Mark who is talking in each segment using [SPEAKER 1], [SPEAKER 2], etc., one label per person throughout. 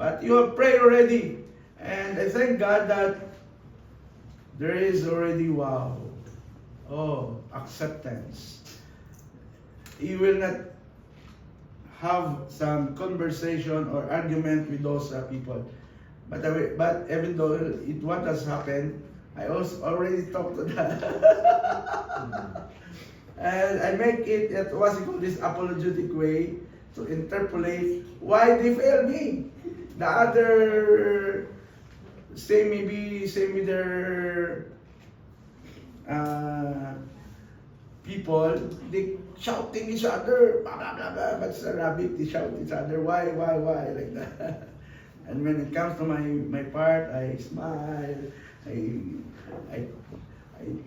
[SPEAKER 1] But you have prayed already. And I thank God that there is already, wow, acceptance. You will not have some conversation or argument with those people. But even though what has happened, I also already talked to them. And I make it at what's it called, this apologetic way to interpolate why they failed me. The other same with their people, they shouting each other, blah blah blah blah. But it's a rabbit, they shout each other, why, like that. And when it comes to my part, I smile. I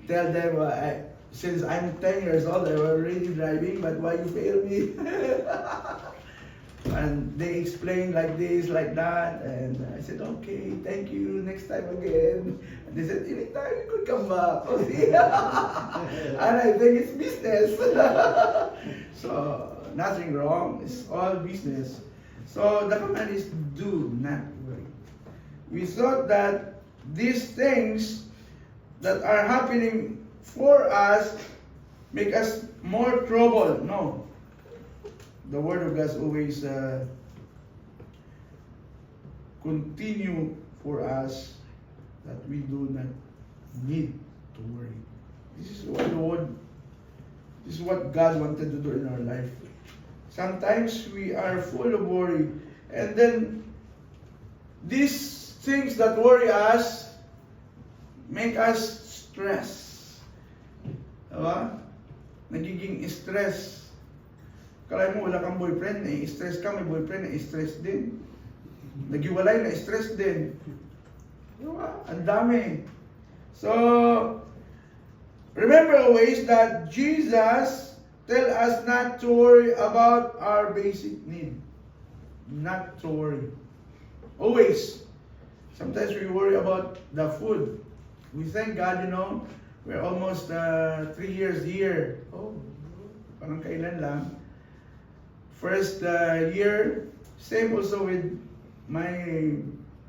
[SPEAKER 1] tell them, since I'm 10 years old, I was already driving, but why you fail me? And they explain like this, like that, and I said, okay, thank you, next time again. And they said, anytime you could come back. And I think it's business. So, nothing wrong, it's all business. So, the command is do not worry. We thought that these things that are happening for us make us more trouble. No. The Word of God always continue for us that we do not need to worry. This is what God wanted to do in our life. Sometimes we are full of worry, and then these things that worry us make us stress. Diba? Nagiging stress. Kala mo wala kang boyfriend, stress ka, may boyfriend, stress din. Nagiwalay, stress din. Diba? Ang dami. So, remember always that Jesus tell us not to worry about our basic need. Not to worry. Always. Sometimes we worry about the food. We thank God, we're almost 3 years here. Parang kailan lang. First year, same also with my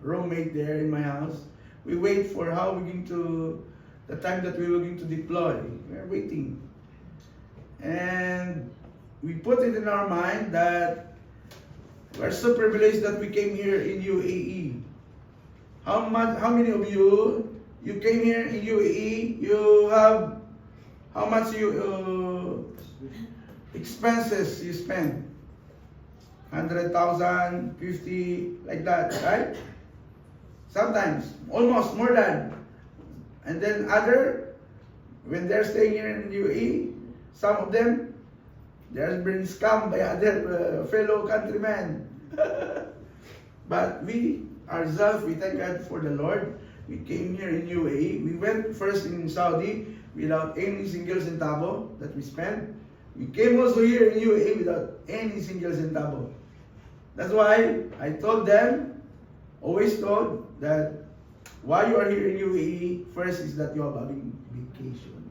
[SPEAKER 1] roommate there in my house. We wait for the time that we were going to deploy. We're waiting. And we put it in our mind that we're so privileged that we came here in UAE. How many of you came here in UAE, you have, how much expenses you spend? 100,000, 50, like that, right? Sometimes, almost more than. And then when they're staying here in UAE, some of them, they're being scammed by other fellow countrymen. But we, ourselves, we thank God for the Lord. We came here in UAE. We went first in Saudi without any single centavo that we spent. We came also here in UAE without any single centavo. That's why I told them, always told, that why you are here in UAE, first is that you are having vacation.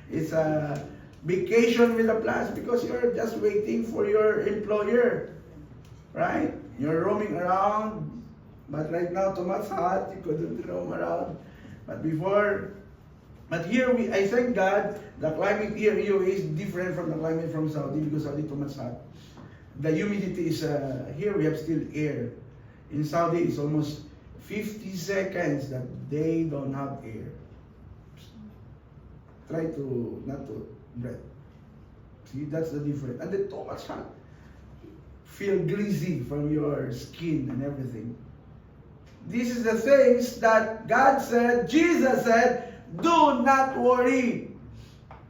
[SPEAKER 1] It's a vacation with a plus because you're just waiting for your employer, right? You're roaming around, but right now, Tomas hot, you couldn't roam around. But here I thank God, the climate here in UAE is different from the climate from Saudi because Saudi too much hot. The humidity is, here we have still air. In Saudi, it's almost 50 seconds that they don't have air. Try not to breathe. See, that's the difference. And then too much hot. Feel greasy from your skin and everything. This is the things that God said, Jesus said, do not worry.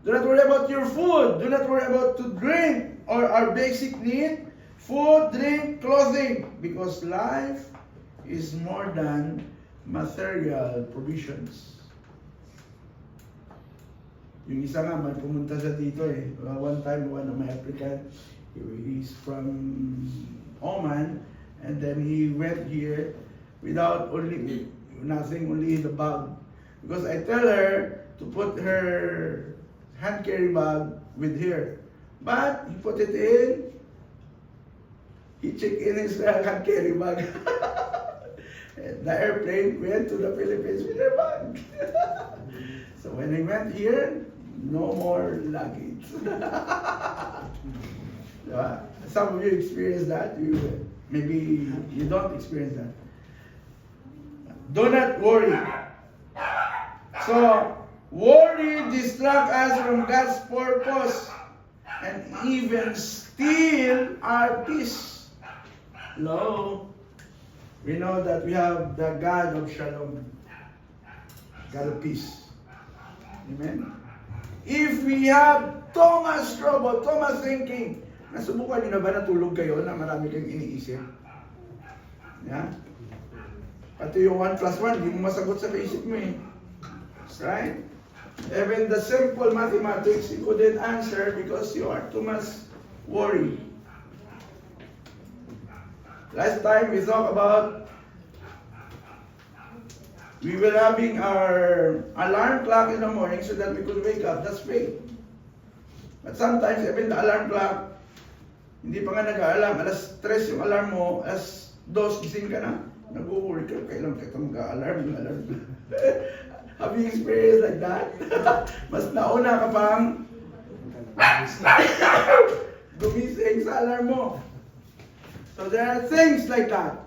[SPEAKER 1] Do not worry about your food. Do not worry about to drink or our basic need, food, drink, clothing. Because life is more than material provisions. Yung isa nga, may pumunta sa dito one time, one of my African, he's from Oman, and then he went here without nothing, only the bag. Because I tell her to put her hand carry bag with her. But he put it in He checked in his hand carry bag. And the airplane went to the Philippines with their bag. So when he went here, no more luggage. Diba? Some of you experience that. Maybe you don't experience that. Do not worry. So, worry distract us from God's purpose and even steal our peace. Hello? We know that we have the God of Shalom. God of peace. Amen? If we have Thomas trouble, Thomas thinking, nasubukan nyo na ba natulog kayo na marami kayong iniisip? Yeah? Pati yung 1 plus 1, hindi mo masagot sa isip mo eh. Right? Even the simple mathematics, you couldn't answer because you are too much worried. Last time we talked about we were having our alarm clock in the morning so that we could wake up. That's faith. But sometimes even the alarm clock, hindi pa nga nag-aalarm. Alas 3 yung alarm mo, alas 2 gising ka na. Nag-worry ka, kailan ka mag-aalarm yung alarm. Have you experienced like that? Mas nauna ka pang gumising sa alarm mo. So there are things like that.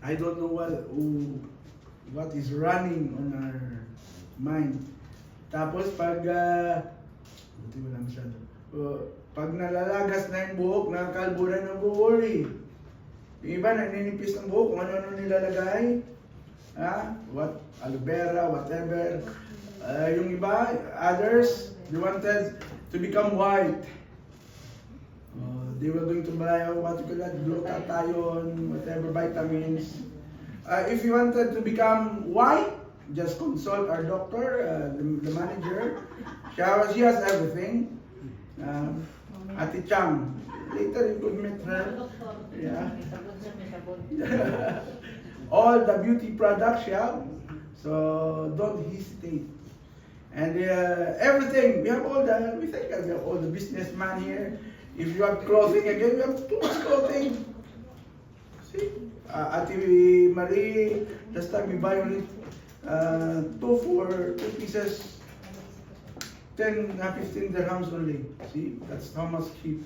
[SPEAKER 1] I don't know what is running on our mind. Tapos pag buti wala masyado. Pag nalalagas na yung buhok, nakakalbo na nag-worry. Yung iba naninipis ng buhok, kung ano-ano nilalagay. What, aloe vera, whatever. Yung iba, others, they wanted to become white. They were going to buy, what you call that, glutathione, whatever, vitamins. If you wanted to become white, just consult our doctor, the manager. She has everything. Ate Chang. Later you could meet her. Yeah. All the beauty products, yeah. So don't hesitate. And everything, we have all the, we think we have all the businessmen here. If you have clothing again, we have too much clothing. See? Ate Marie, last time we buy only 2 for 2 pieces, 10, 15 dirhams only. See? That's how much cheap.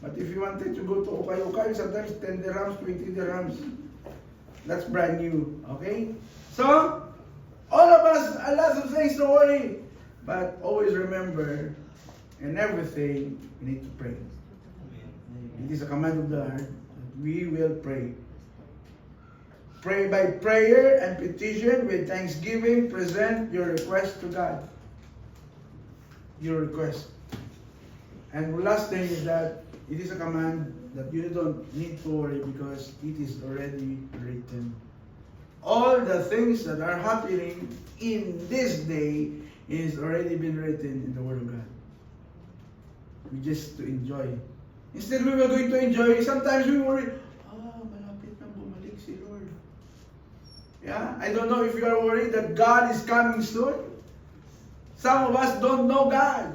[SPEAKER 1] But if you wanted to go to Okay, sometimes 10 dirhams, 20 dirhams. That's brand new. Okay? So, all of us, a lot of things to worry. But always remember, in everything, we need to pray. It is a command of the heart. We will pray. Pray by prayer and petition with thanksgiving. Present your request to God. Your request. And the last thing is that it is a command that you don't need to worry because it is already written. All the things that are happening in this day is already been written in the Word of God. We just to enjoy. Instead, we were going to enjoy. Sometimes we worry, malapit na bumalik si Lord. Yeah, I don't know if you are worried that God is coming soon. Some of us don't know God.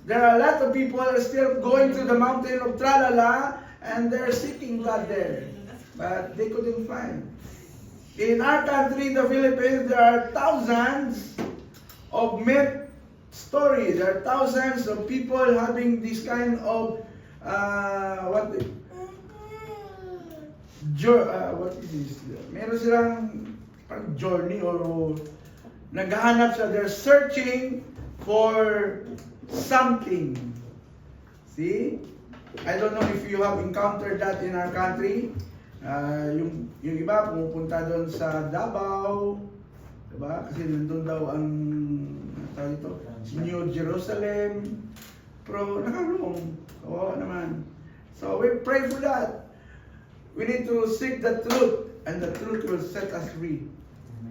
[SPEAKER 1] There are a lot of people are still going to the mountain of Tralala and they're seeking God there. But they couldn't find. In our country, the Philippines, there are thousands of myth stories. There are thousands of people having this kind of what is this? Meron silang journey or naghahanap siya. They're searching for something. See? I don't know if you have encountered that in our country. Yung iba pumupunta doon sa Davao, diba? Kasi nandun daw ang tawag ito, New Jerusalem. Pero nakalung. Oo naman. So we pray for that. We need to seek the truth, and the truth will set us free.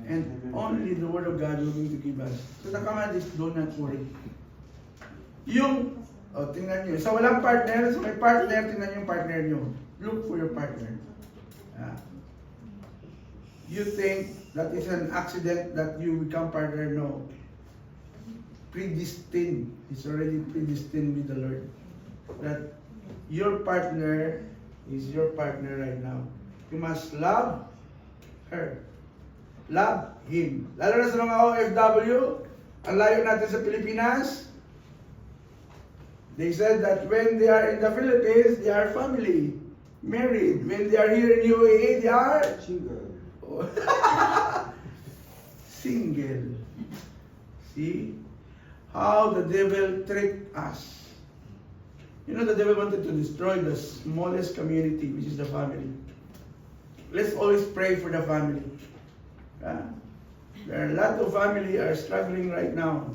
[SPEAKER 1] And only the Word of God will going to give us. So the command is, do not worry. Tingnan nyo. So walang partner, so may partner, tingnan yung partner nyo. Look for your partner. You think that is an accident that you become partner? No. predestined. It's already predestined with the Lord. That your partner is your partner right now. You must love her. Love him. Lalo na sa mga OFW, ang layo natin sa Pilipinas. They said that when they are in the Philippines, they are family, married. When they are here in UAE, they are
[SPEAKER 2] Single.
[SPEAKER 1] single. See how the devil tricked us. You know, the devil wanted to destroy the smallest community, which is the family. Let's always pray for the family. There are a lot of family are struggling right now.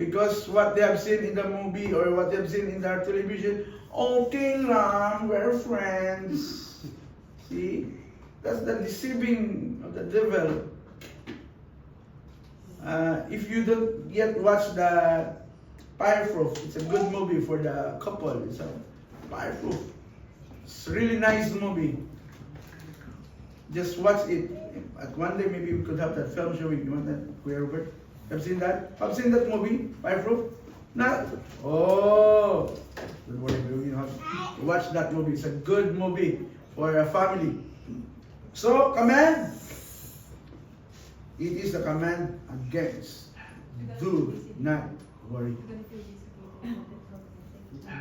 [SPEAKER 1] Because what they have seen in the movie or what they have seen in their television, okay lang, we're friends. See? That's the deceiving of the devil. If you don't yet watch the Fireproof, it's a good movie for the couple. It's a Fireproof. It's a really nice movie. Just watch it. At one day maybe we could have that film showing. You want that, Kuya Robert? Have seen that? Have seen that movie? Fireproof? Not? Oh! Don't worry, you have to watch that movie. It's a good movie for a family. So, command. It is a command against. Do not worry.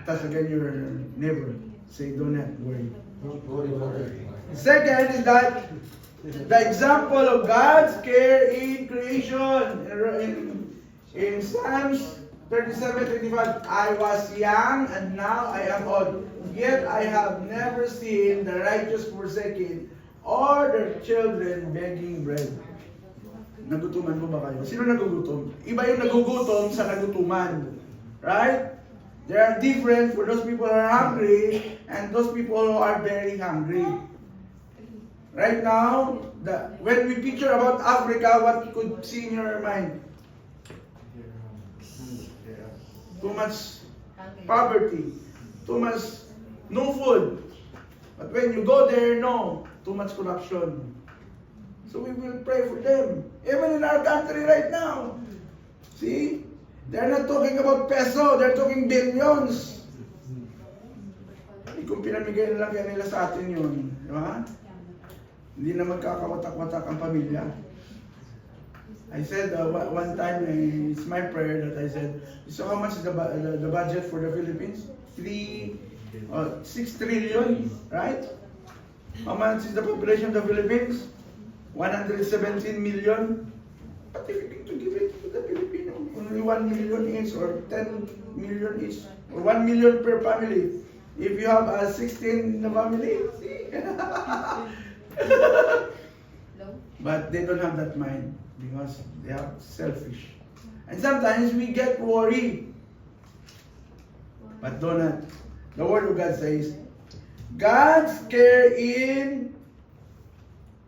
[SPEAKER 1] Touch again your neighbor. Say, do not worry.
[SPEAKER 2] Don't worry.
[SPEAKER 1] Second is that the example of God's care in creation. In Psalms 37:25, I was young and now I am old, yet I have never seen the righteous forsaken or their children begging bread. Nagutuman mo ba kayo? Sino nagugutom? Iba yung nagugutom sa nagutuman. Right? They are different for those people who are hungry and those people who are very hungry. Right now, when we picture about Africa, what you could see in your mind? Too much poverty, too much no food. But when you go there, no, too much corruption. So we will pray for them. Even in our country right now. See? They're not talking about peso, they're talking billions. Kung pinamigay na lang kaya nila sa atin yun, di ba? Hindi na magkakawatak-watak ang pamilya. I said one time, it's my prayer that I said, so how much is the budget for the Philippines? 6 trillion, right? How much is the population of the Philippines? 117 million. But if you need to give it to the Filipino, only 1 million each or 10 million each, or 1 million per family. If you have 16 in the family, see? But they don't have that mind because they are selfish. And sometimes we get worried. But do not. The Word of God says, God's care in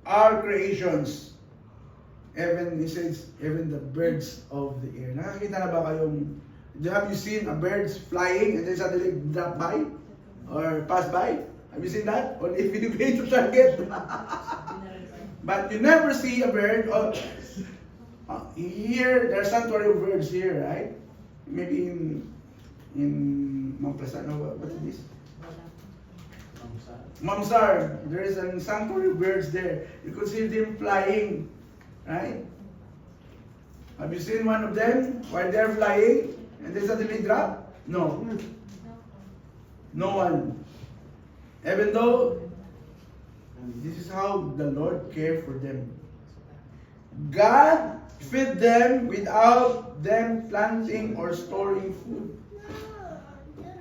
[SPEAKER 1] our creations. Even, he says, even the birds of the air. Nakakita na ba kayong, have you seen a bird flying and then suddenly drop by? Or pass by? Have you seen that? Or if you go to target? But you never see a bird. Here, there are sanctuary of birds here, right? Maybe in Mount Plasano, what is this? Mamsar. There is a sanctuary of birds there. You could see them flying, right? Have you seen one of them while they're flying and they suddenly drop? No. No one. Even though this is how the Lord cared for them. God fed them without them planting or storing food.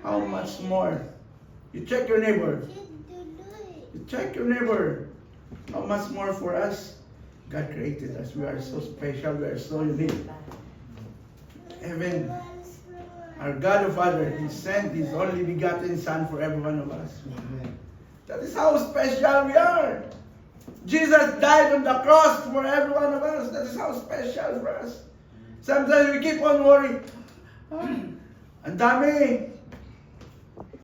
[SPEAKER 1] How much more? You check your neighbor. You check your neighbor. How much more for us? God created us. We are so special. We are so unique. Even our God the Father, He sent His only begotten Son for every one of us. That is how special we are. Jesus died on the cross for every one of us. That is how special for us. Sometimes we keep on worrying. Ang dami.